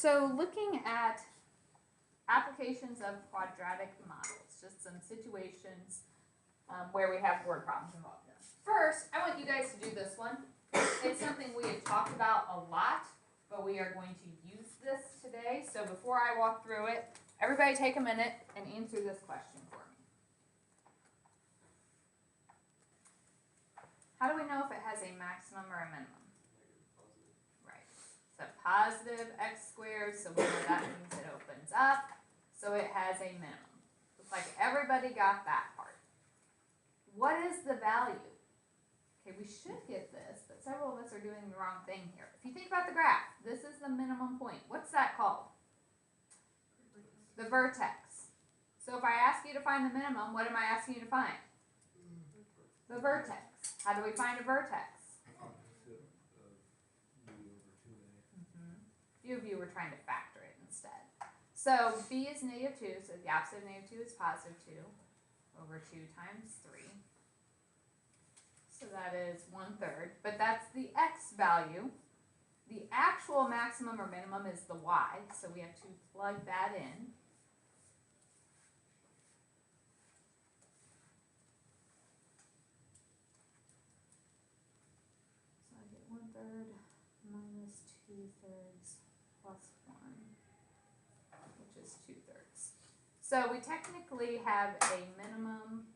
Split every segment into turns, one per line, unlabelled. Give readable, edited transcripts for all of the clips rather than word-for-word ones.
So looking at applications of quadratic models, just some situations where we have word problems involved in this. First, I want you guys to do this one. It's something we have talked about a lot, but we are going to use this today. So before I walk through it, everybody take a minute and answer this question for me. How do we know if it has a maximum or a minimum? Right. So positive x squared, so we know that means it opens up. So it has a minimum. Looks like everybody got that part. What is the value? Okay, we should get this, but several of us are doing the wrong thing here. If you think about the graph, this is the minimum point. What's that called? The vertex. So if I ask you to find the minimum, what am I asking you to find? The vertex. How do we find a vertex? A few of you were trying to factor it instead. So b is negative 2, so the opposite of negative 2 is positive 2 over 2 times 3. So that is 1/3, but that's the x value. The actual maximum or minimum is the y, so we have to plug that in. So I get 1/3 minus 2/3 plus 1, which is 2/3. So we technically have a minimum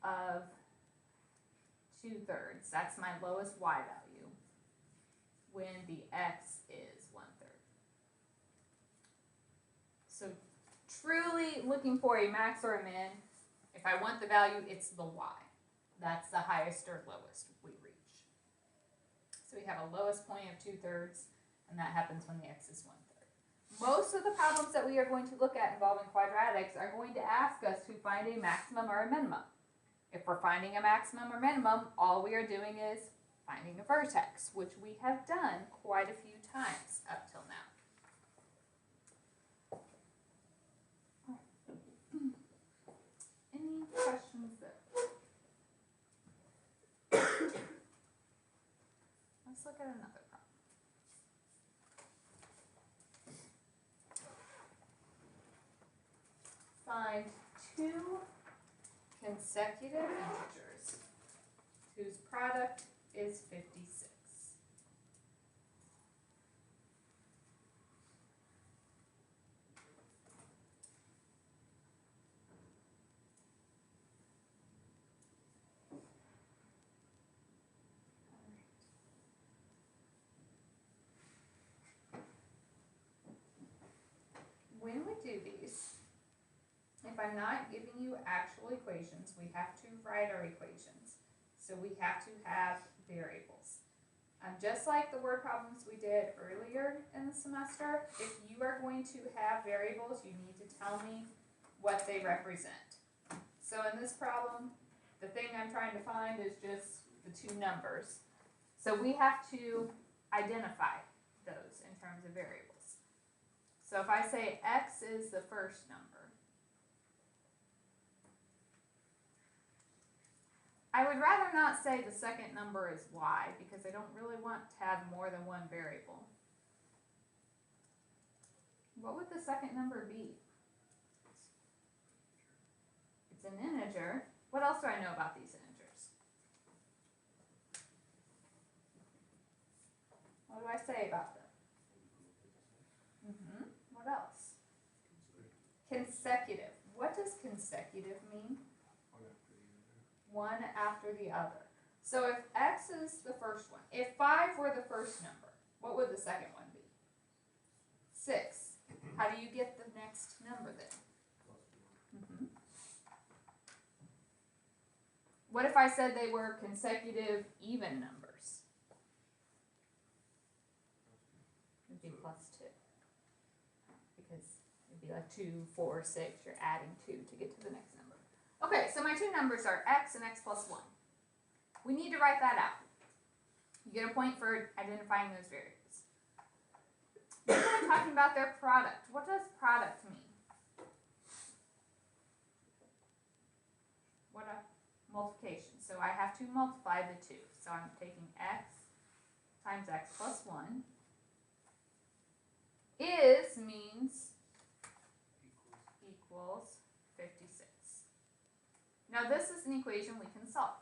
of 2/3. That's my lowest y value when the x is 1/3. So truly looking for a max or a min, if I want the value, it's the y. That's the highest or lowest we reach. So we have a lowest point of 2/3, and that happens when the x is 1/3. Most of the problems that we are going to look at involving quadratics are going to ask us to find a maximum or a minimum. If we're finding a maximum or minimum, all we are doing is finding a vertex, which we have done quite a few times up till now. Any questions there? Let's look at another problem. Find two consecutive integers whose product is 56. When we do these, if I'm not giving you actual equations, we have to write our equations. So we have to have variables. Just like the word problems we did earlier in the semester, if you are going to have variables, you need to tell me what they represent. So in this problem, the thing I'm trying to find is just the two numbers. So we have to identify those in terms of variables. So if I say x is the first number, I would rather not say the second number is y because I don't really want to have more than one variable. What would the second number be? It's an integer. What else do I know about these integers? What do I say about them? What else? Consecutive. What does consecutive mean? One after the other. So if x is the first one, if 5 were the first number, what would the second one be? 6. How do you get the next number then? What if I said they were consecutive even numbers? It would be plus 2. Because it would be like 2, 4, 6, you're adding 2 to get to the next number. Okay, so my two numbers are x and x plus 1. We need to write that out. You get a point for identifying those variables. Then we're talking about their product. What does product mean? What a multiplication. So I have to multiply the two. So I'm taking x times x plus 1 is means equals 56. Now this is an equation we can solve.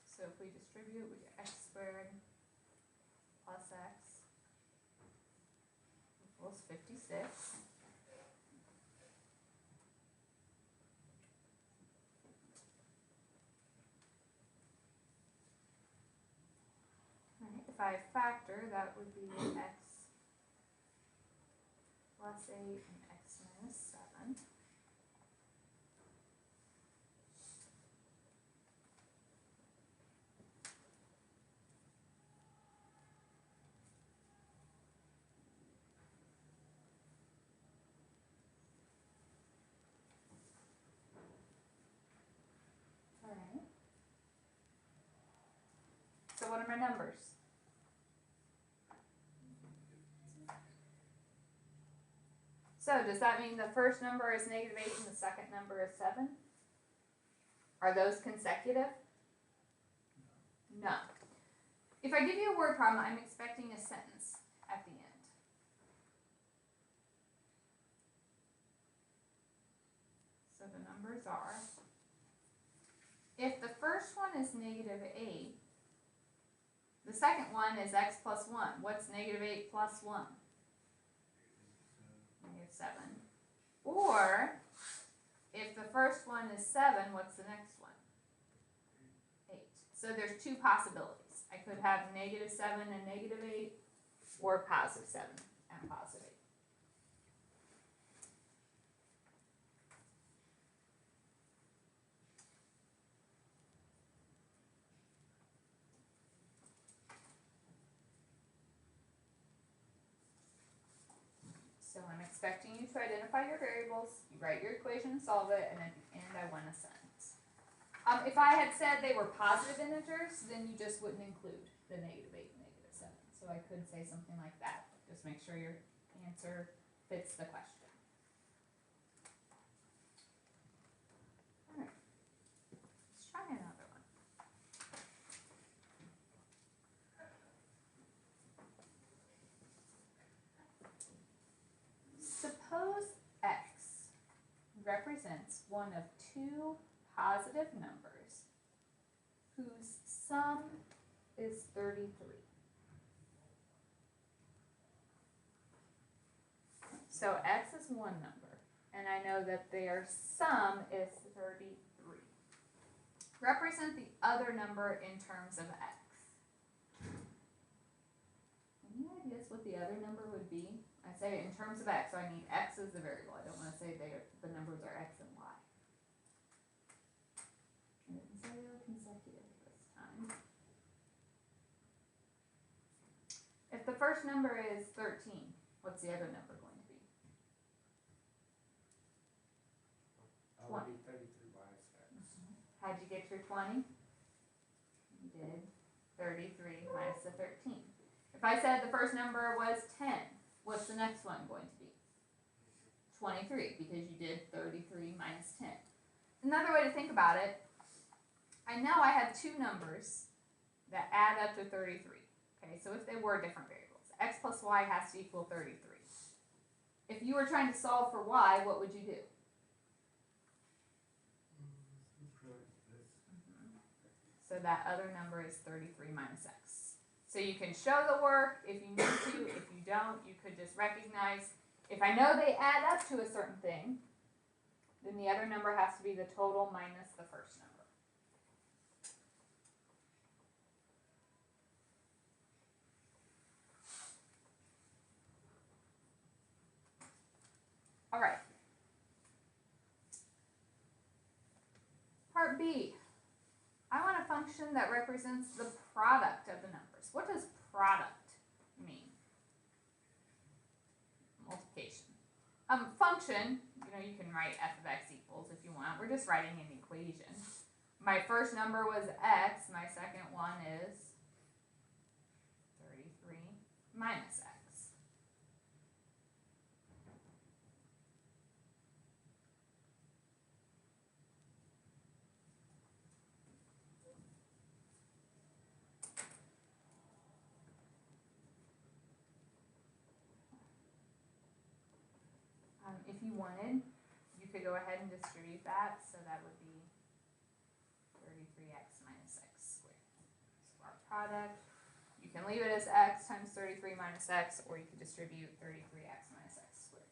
So if we distribute, we get x squared plus x equals 56. Right, if I factor, that would be x plus 8 and x minus 7. Alright. So what are my numbers? So does that mean the first number is negative 8 and the second number is 7? Are those consecutive? No. If I give you a word problem, I'm expecting a sentence at the end. So the numbers are, if the first one is negative 8, the second one is x plus 1. What's negative 8 plus 1? Negative 7. Or, if the first one is 7, what's the next one? 8. So there's two possibilities. I could have negative 7 and negative 8, or positive 7 and positive 8. So I'm expecting you to identify your variables, you write your equation and solve it, and at the end I want a sentence. If I had said they were positive integers, then you just wouldn't include the negative 8 and negative 7. So I could say something like that. Just make sure your answer fits the question. Alright, let's try another one. Suppose x represents one of two positive numbers whose sum is 33. So x is one number, and I know that their sum is 33. Represent the other number in terms of x. Any ideas what the other number would be? I say in terms of x, so I need x as the variable. I don't want to say the numbers are x and y. I didn't say they were consecutive this time. If the first number is 13, what's the other number going to be?
That would be 33 minus x.
How'd you get your 20? You did 33 minus the 13. If I said the first number was 10, what's the next one going to be? 23, because you did 33 minus 10. Another way to think about it, I know I have two numbers that add up to 33. Okay, so if they were different variables, x plus y has to equal 33. If you were trying to solve for y, what would you do? So that other number is 33 minus x. So you can show the work if you need to. If you don't, you could just recognize, if I know they add up to a certain thing, then the other number has to be the total minus the first number. All right. Part B. I want a function that represents the product of the numbers. What does product mean? Multiplication. Function, you can write f of x equals if you want. We're just writing an equation. My first number was x. My second one is 33 minus x. you wanted, you could go ahead and distribute that, so that would be 33x minus x squared. So our product, you can leave it as x times 33 minus x, or you could distribute 33x minus x squared.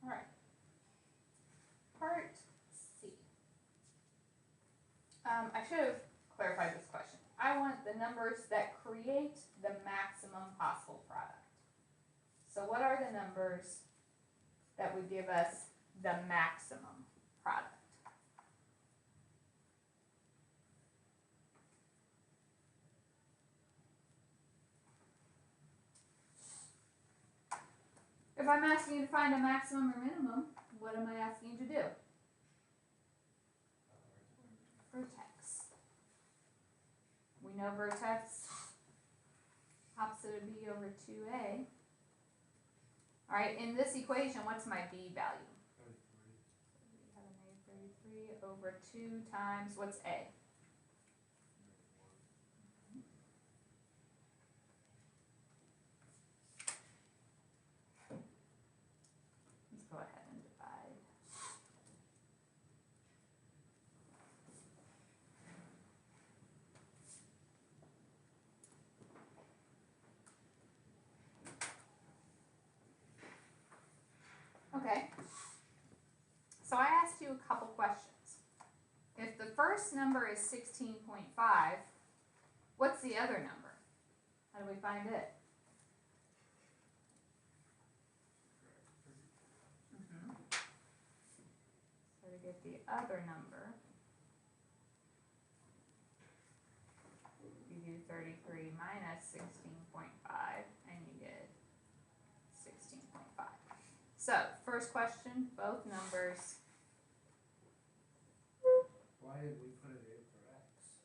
All right. Part C. I should have clarified this question. I want the numbers that create the maximum possible product. So what are the numbers that would give us the maximum product? If I'm asking you to find a maximum or minimum, what am I asking you to do? Vertex. We know vertex opposite of b over 2a. Alright, in this equation, what's my b value?
33.
We have a negative 33 over 2 times, what's a? Let's go ahead and divide. Okay. So I asked you a couple questions. If the first number is 16.5, what's the other number? How do we find it? So to get the other number, you do 33 minus 16.5 and you get 16.5. So, first question, both numbers.
Why did we put it in for x?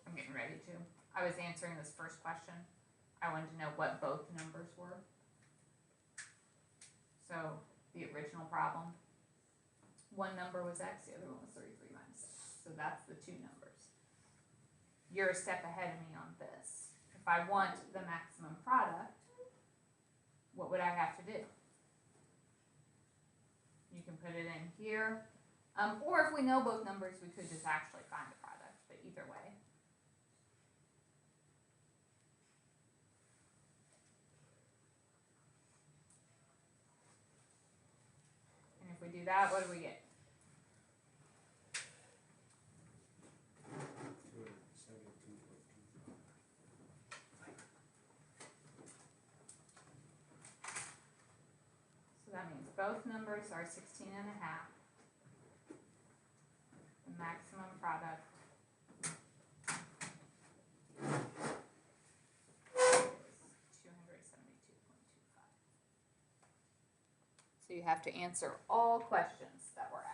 I'm getting ready to. I was answering this first question. I wanted to know what both numbers were. So, the original problem, one number was x, the other one was 33 minus x. So that's the two numbers. You're a step ahead of me on this. If I want the maximum product, what would I have to do? You can put it in here. Or if we know both numbers, we could just actually find the product, but either way. And if we do that, what do we get?
272.25.
So that means both numbers are 16 and a half. The maximum product is 272.25. So you have to answer all questions that were asked.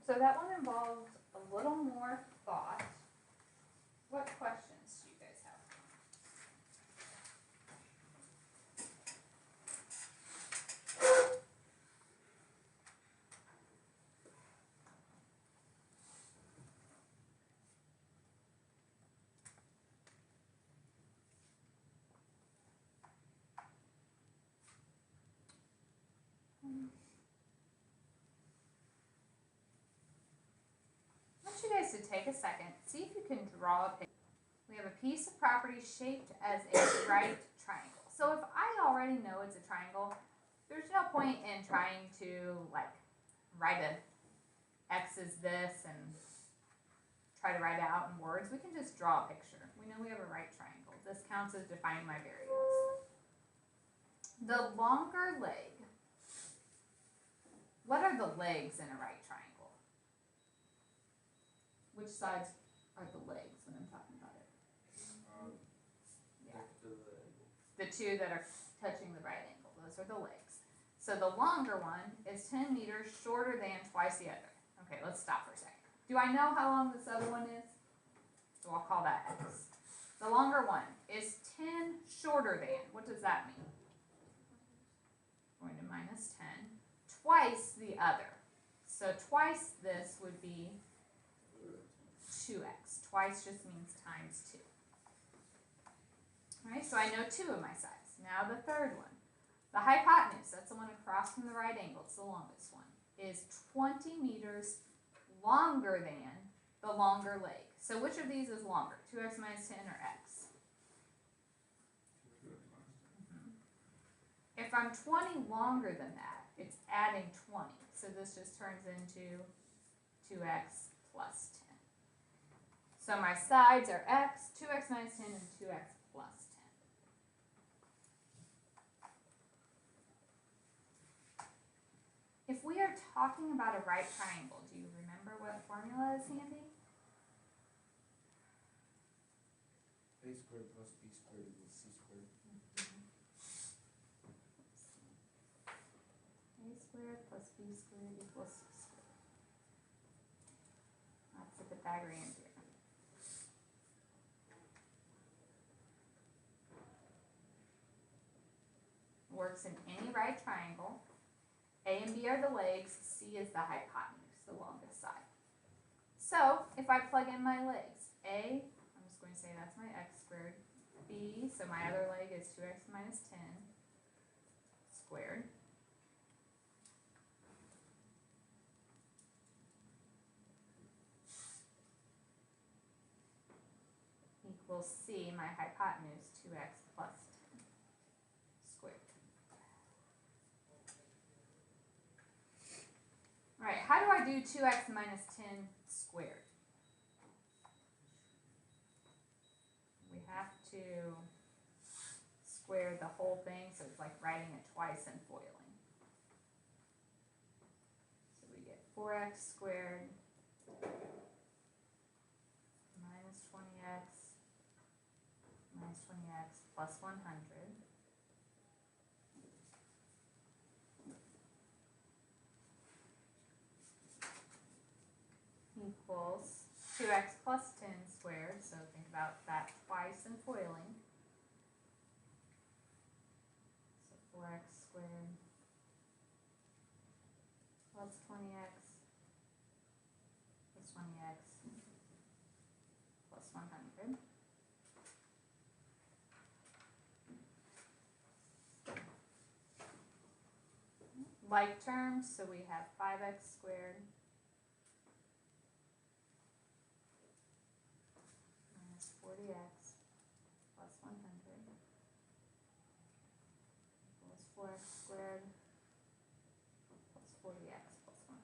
So that one involved a little more thought. What questions do you guys have? I want you guys to take a second, see if you can draw a picture. We have a piece of property shaped as a right triangle. So if I already know it's a triangle, there's no point in trying to like write a X is this and try to write it out in words. We can just draw a picture. We know we have a right triangle. This counts as defining my variables. The longer leg. What are the legs in a right triangle? Which sides are the legs when I'm talking about it? Yeah. The two that are touching the right ankle, those are the legs. So the longer one is 10 meters shorter than twice the other. Okay, let's stop for a second. Do I know how long this other one is? So I'll call that X. The longer one is 10 shorter than. What does that mean? Going to minus 10. Twice the other. So twice this would be 2x. Twice just means times 2. Alright, so I know 2 of my sides. Now the third one. The hypotenuse, that's the one across from the right angle, it's the longest one, is 20 meters longer than the longer leg. So which of these is longer? 2x minus 10 or x? If I'm 20 longer than that, it's adding 20. So this just turns into 2x plus 10. So my sides are x, 2x minus 10, and 2x plus 10. If we are talking about a right triangle, do you remember what formula is handy?
A squared plus B squared equals C squared.
A squared plus B squared equals C squared. That's the Pythagorean theorem. Works in any right triangle. A and B are the legs, C is the hypotenuse, the longest side. So, if I plug in my legs, A, I'm just going to say that's my x squared. B, so my other leg is 2x minus 10 squared. Equals C, my hypotenuse, 2x plus 10 squared. Alright, how do I do 2x minus 10 squared? We have to square the whole thing, so it's like writing it twice and foiling. So we get 4x squared minus 20x plus 100 equals 2x plus 10 squared, so think about that twice and foiling. So 4x squared plus 20x plus 20x plus 100. Like terms, so we have 5x squared minus 40x plus 100 equals 4x squared plus 40x plus 100.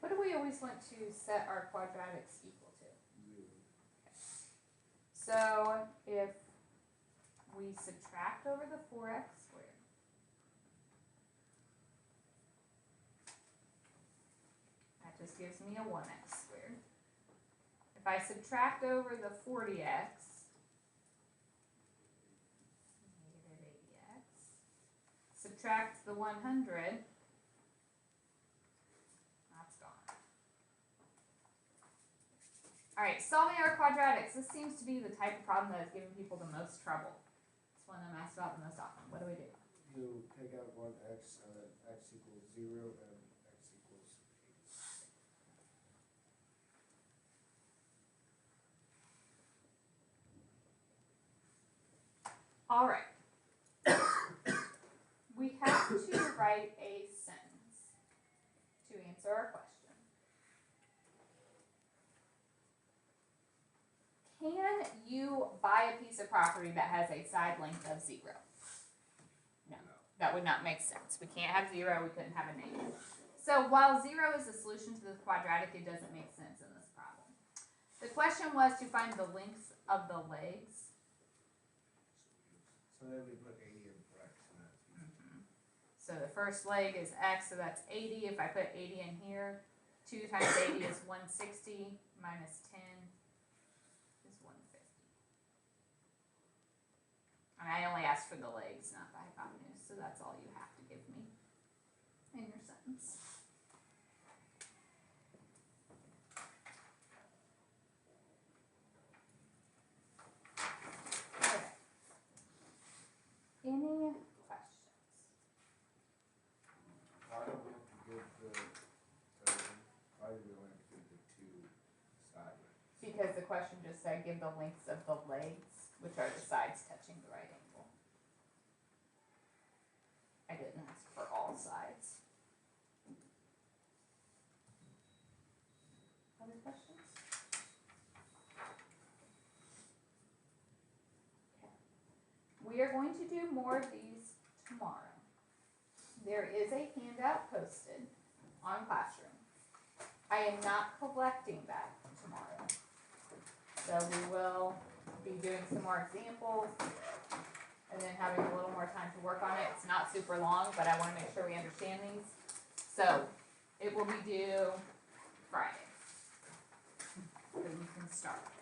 What do we always want to set our quadratics equal to?
0.
So if we subtract over the 4x squared, that just gives me a 1x squared. If I subtract over the 40x, negative 80x, subtract the 100, that's gone. Alright, solving our quadratics. This seems to be the type of problem that is giving people the most trouble. It's one I'm asked about the most often. What do we do?
You take out 1x and then x equals 0 and x equals 8.
Alright. We have to write a sentence to answer our question. Can you buy a piece of property that has a side length of 0? No, that would not make sense. We can't have 0, we couldn't have a name. So while 0 is the solution to this quadratic, it doesn't make sense in this problem. The question was to find the lengths of the legs.
So then we put 80 in brackets and
So the first leg is X, so that's 80. If I put 80 in here, 2 times 80 is 160, minus 10 is 150. And I only asked for the legs, not the hypotenuse, so that's all you have to give me in your sentence. Okay. Any questions?
Why don't we have to give why do we only have to give the two side lengths?
Because the question just said give the lengths of the legs, which are the sides touching the right angle. I didn't ask for all sides. Other questions? Okay. We are going to do more of these tomorrow. There is a handout posted on Classroom. I am not collecting that tomorrow. So we will be doing some more examples and then having a little more time to work on it. It's not super long, but I want to make sure we understand these. So it will be due Friday. So you can start.